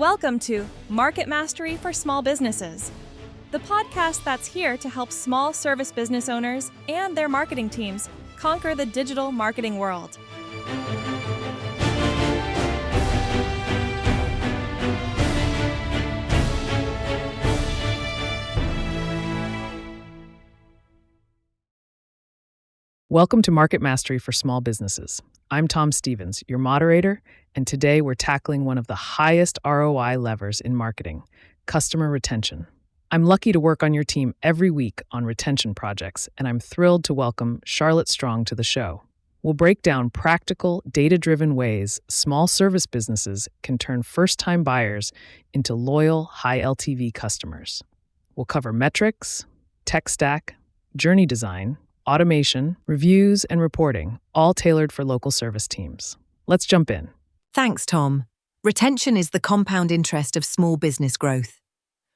Welcome to Market Mastery for Small Businesses, the podcast that's here to help small service business owners and their marketing teams conquer the digital marketing world. Welcome to Market Mastery for Small Businesses. I'm Tom Stevens, your moderator, and today we're tackling one of the highest ROI levers in marketing, customer retention. I'm lucky to work on your team every week on retention projects, and I'm thrilled to welcome Charlotte Strong to the show. We'll break down practical, data-driven ways small service businesses can turn first-time buyers into loyal, high LTV customers. We'll cover metrics, tech stack, journey design, automation, reviews, and reporting, all tailored for local service teams. Let's jump in. Thanks, Tom. Retention is the compound interest of small business growth.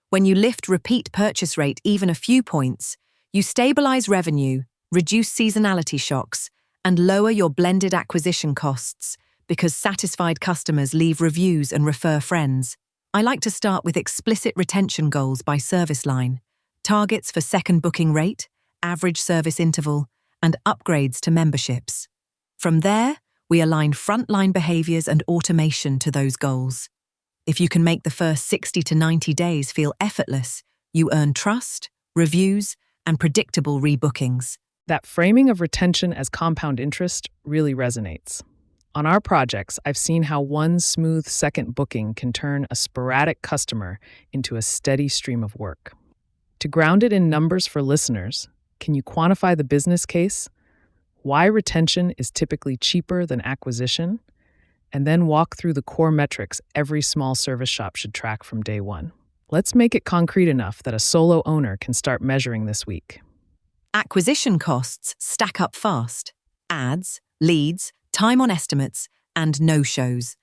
When you lift repeat purchase rate even a few points, you stabilize revenue, reduce seasonality shocks, and lower your blended acquisition costs because satisfied customers leave reviews and refer friends. I like to start with explicit retention goals by service line, targets for second booking rate, average service interval, and upgrades to memberships. From there, we align frontline behaviors and automation to those goals. If you can make the first 60 to 90 days feel effortless, you earn trust, reviews, and predictable rebookings. That framing of retention as compound interest really resonates. On our projects, I've seen how one smooth second booking can turn a sporadic customer into a steady stream of work. To ground it in numbers for listeners, can you quantify the business case, why retention is typically cheaper than acquisition, and then walk through the core metrics every small service shop should track from day one? Let's make it concrete enough that a solo owner can start measuring this week. Acquisition costs stack up fast. Ads, leads, time on estimates, and no-shows.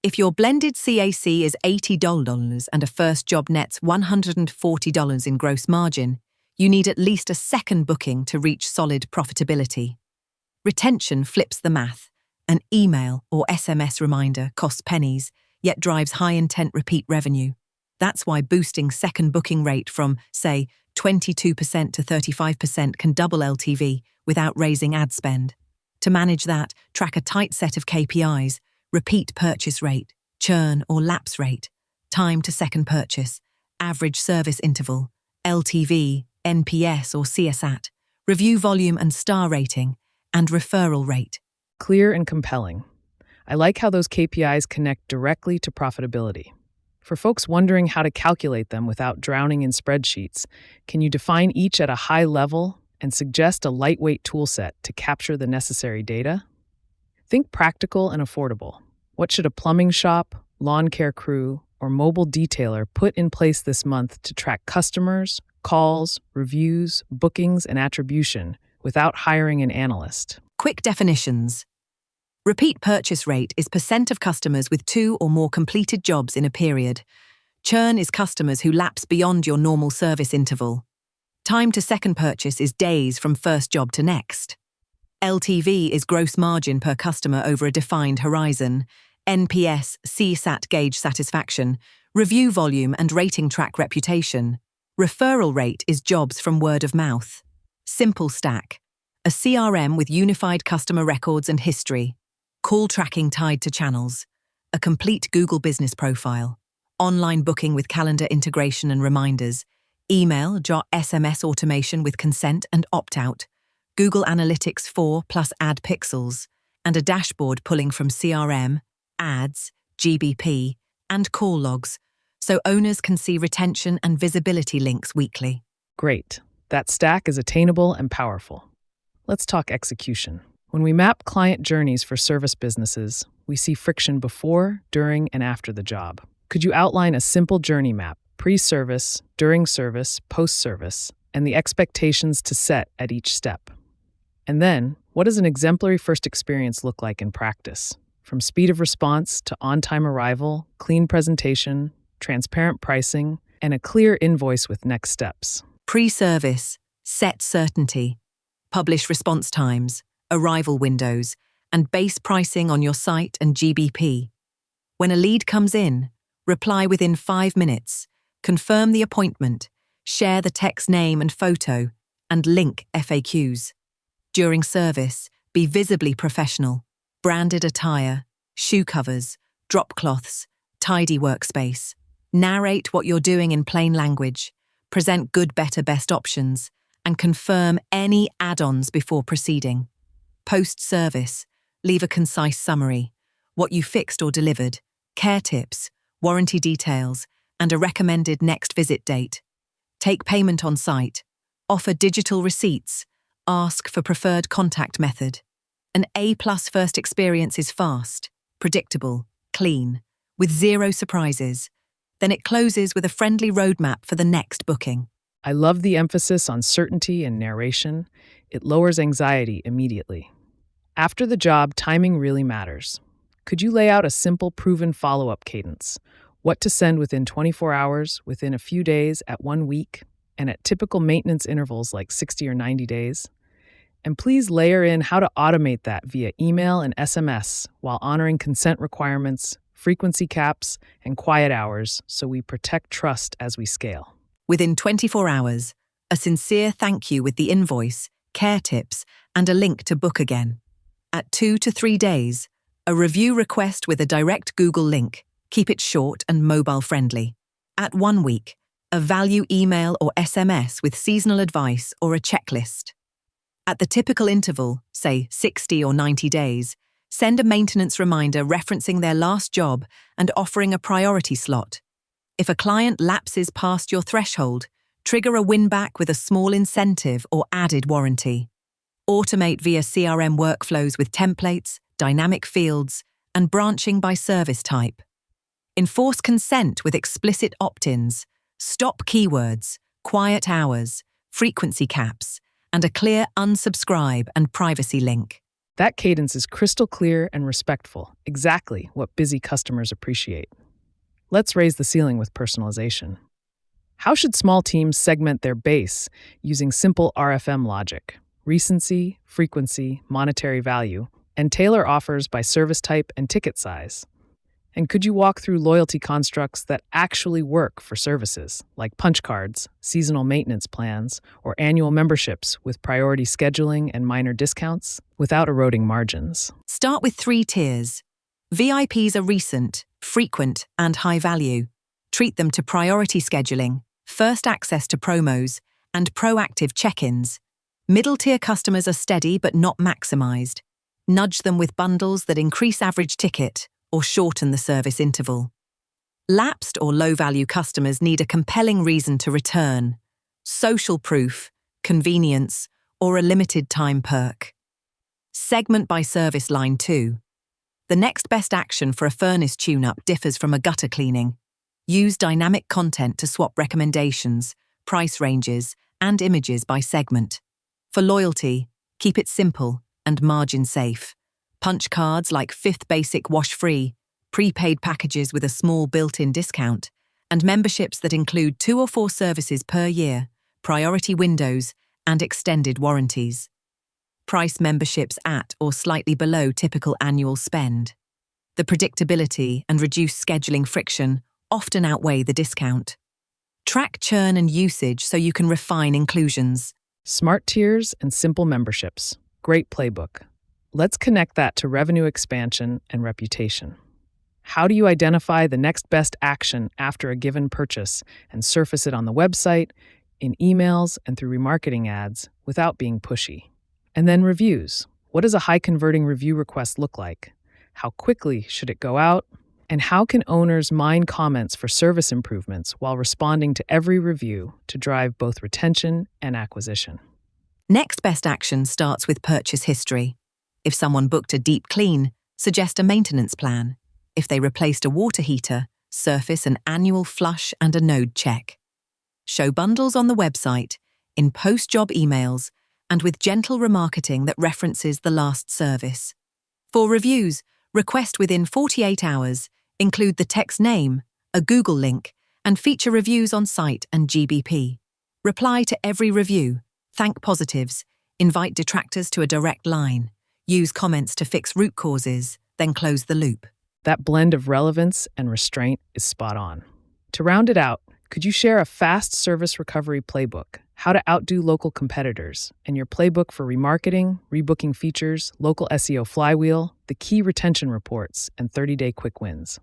If your blended CAC is $80 and a first job nets $140 in gross margin, you need at least a second booking to reach solid profitability. Retention flips the math. An email or SMS reminder costs pennies, yet drives high-intent repeat revenue. That's why boosting second booking rate from, say, 22% to 35% can double LTV without raising ad spend. To manage that, track a tight set of KPIs: repeat purchase rate, churn or lapse rate, time to second purchase, average service interval, LTV, NPS or CSAT, review volume and star rating, and referral rate. Clear and compelling. I like how those KPIs connect directly to profitability. For folks wondering how to calculate them without drowning in spreadsheets, can you define each at a high level and suggest a lightweight toolset to capture the necessary data? Think practical and affordable. What should a plumbing shop, lawn care crew, or mobile detailer put in place this month to track customers, calls, reviews, bookings, and attribution without hiring an analyst? Quick definitions. Repeat purchase rate is % of customers with 2 or more completed jobs in a period. Churn is customers who lapse beyond your normal service interval. Time to second purchase is days from first job to next. LTV is gross margin per customer over a defined horizon. NPS, CSAT gauge satisfaction. Review volume and rating track reputation. Referral rate is jobs from word of mouth. Simple Stack, a CRM with unified customer records and history. Call tracking tied to channels. A complete Google business profile. Online booking with calendar integration and reminders. Email, SMS automation with consent and opt-out. Google Analytics 4 plus ad pixels. And a dashboard pulling from CRM, ads, GBP, and call logs, so owners can see retention and visibility links weekly. Great. That stack is attainable and powerful. Let's talk execution. When we map client journeys for service businesses, we see friction before, during, and after the job. Could you outline a simple journey map, pre-service, during service, post-service, and the expectations to set at each step? And then, what does an exemplary first experience look like in practice? From speed of response to on-time arrival, clean presentation, transparent pricing, and a clear invoice with next steps. Pre-service, set certainty, publish response times, arrival windows, and base pricing on your site and GBP. When a lead comes in, Reply within 5 minutes. Confirm the appointment. Share the tech's name and photo, and link FAQs. During service, be visibly professional. Branded attire, shoe covers, drop cloths, tidy workspace. Narrate what you're doing in plain language. Present good, better, best options, and confirm any add-ons before proceeding. Post-service, leave a concise summary, what you fixed or delivered, care tips, warranty details, and a recommended next visit date. Take payment on site. Offer digital receipts. Ask for preferred contact method. An A+ first experience is fast, predictable, clean, with zero surprises. Then it closes with a friendly roadmap for the next booking. I love the emphasis on certainty and narration. It lowers anxiety immediately. After the job, timing really matters. Could you lay out a simple, proven follow-up cadence? What to send within 24 hours, within a few days, at 1 week, and at typical maintenance intervals like 60 or 90 days? And please layer in how to automate that via email and SMS while honoring consent requirements, frequency caps, and quiet hours so we protect trust as we scale. Within 24 hours, a sincere thank you with the invoice, care tips, and a link to book again. At 2 to 3 days, a review request with a direct Google link. Keep it short and mobile-friendly. At 1 week, a value email or SMS with seasonal advice or a checklist. At the typical interval, say 60 or 90 days, send a maintenance reminder referencing their last job and offering a priority slot. If a client lapses past your threshold, trigger a win-back with a small incentive or added warranty. Automate via CRM workflows with templates, dynamic fields, and branching by service type. Enforce consent with explicit opt-ins, stop keywords, quiet hours, frequency caps, and a clear unsubscribe and privacy link. That cadence is crystal clear and respectful, exactly what busy customers appreciate. Let's raise the ceiling with personalization. How should small teams segment their base using simple RFM logic? Recency, frequency, monetary value, and tailor offers by service type and ticket size. And could you walk through loyalty constructs that actually work for services, like punch cards, seasonal maintenance plans, or annual memberships with priority scheduling and minor discounts, without eroding margins? Start with 3 tiers. VIPs are recent, frequent, and high value. Treat them to priority scheduling, first access to promos, and proactive check-ins. Middle-tier customers are steady but not maximized. Nudge them with bundles that increase average ticket or shorten the service interval. Lapsed or low-value customers need a compelling reason to return, social proof, convenience, or a limited-time perk. Segment by service line 2. The next best action for a furnace tune-up differs from a gutter cleaning. Use dynamic content to swap recommendations, price ranges, and images by segment. For loyalty, keep it simple and margin safe. Punch cards like 5th Basic Wash Free, prepaid packages with a small built-in discount, and memberships that include 2 or 4 services per year, priority windows, and extended warranties. Price memberships at or slightly below typical annual spend. The predictability and reduced scheduling friction often outweigh the discount. Track churn and usage so you can refine inclusions. Smart tiers and simple memberships. Great playbook. Let's connect that to revenue expansion and reputation. How do you identify the next best action after a given purchase and surface it on the website, in emails, and through remarketing ads without being pushy? And then reviews. What does a high-converting review request look like? How quickly should it go out? And how can owners mine comments for service improvements while responding to every review to drive both retention and acquisition? Next best action starts with purchase history. If someone booked a deep clean, suggest a maintenance plan. If they replaced a water heater, surface an annual flush and a node check. Show bundles on the website, in post-job emails, and with gentle remarketing that references the last service. For reviews, request within 48 hours, include the tech's name, a Google link, and feature reviews on site and GBP. Reply to every review, thank positives, invite detractors to a direct line. Use comments to fix root causes, then close the loop. That blend of relevance and restraint is spot on. To round it out, could you share a fast service recovery playbook, how to outdo local competitors, and your playbook for remarketing, rebooking features, local SEO flywheel, the key retention reports, and 30-day quick wins?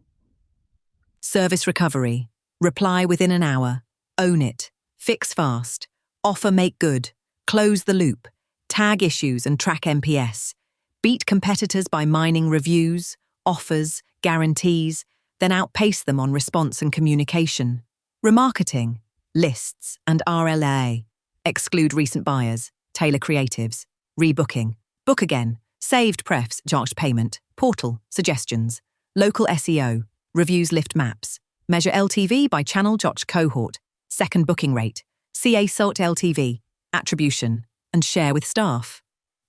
Service recovery. Reply within an hour. Own it. Fix fast. Offer make good. Close the loop. Tag issues and track NPS. Beat competitors by mining reviews, offers, guarantees, then outpace them on response and communication. Remarketing. Lists and RLA. Exclude recent buyers. Tailor creatives. Rebooking. Book again. Saved prefs, charged payment. Portal. Suggestions. Local SEO. Reviews lift maps. Measure LTV by channel jotch cohort. Second booking rate. CA SALT LTV. Attribution. And share with staff.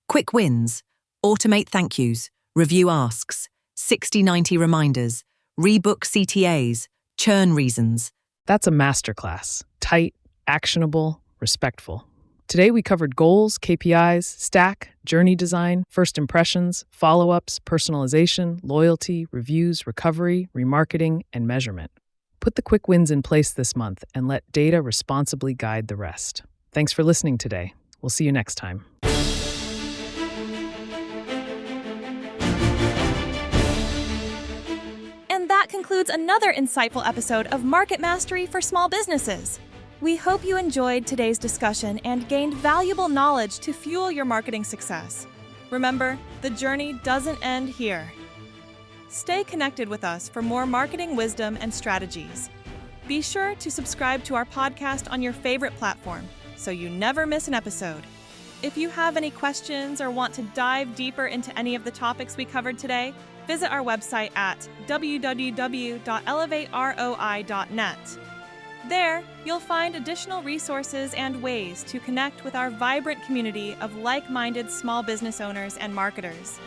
Quick wins. Automate thank yous. Review asks. 60-90 reminders. Rebook CTAs. Churn reasons. That's a masterclass. Tight, actionable, respectful. Today we covered goals, KPIs, stack, journey design, first impressions, follow-ups, personalization, loyalty, reviews, recovery, remarketing, and measurement. Put the quick wins in place this month and let data responsibly guide the rest. Thanks for listening today. We'll see you next time. And that concludes another insightful episode of Market Mastery for Small Businesses. We hope you enjoyed today's discussion and gained valuable knowledge to fuel your marketing success. Remember, the journey doesn't end here. Stay connected with us for more marketing wisdom and strategies. Be sure to subscribe to our podcast on your favorite platform so you never miss an episode. If you have any questions or want to dive deeper into any of the topics we covered today, visit our website at www.elevateroi.net. There, you'll find additional resources and ways to connect with our vibrant community of like-minded small business owners and marketers.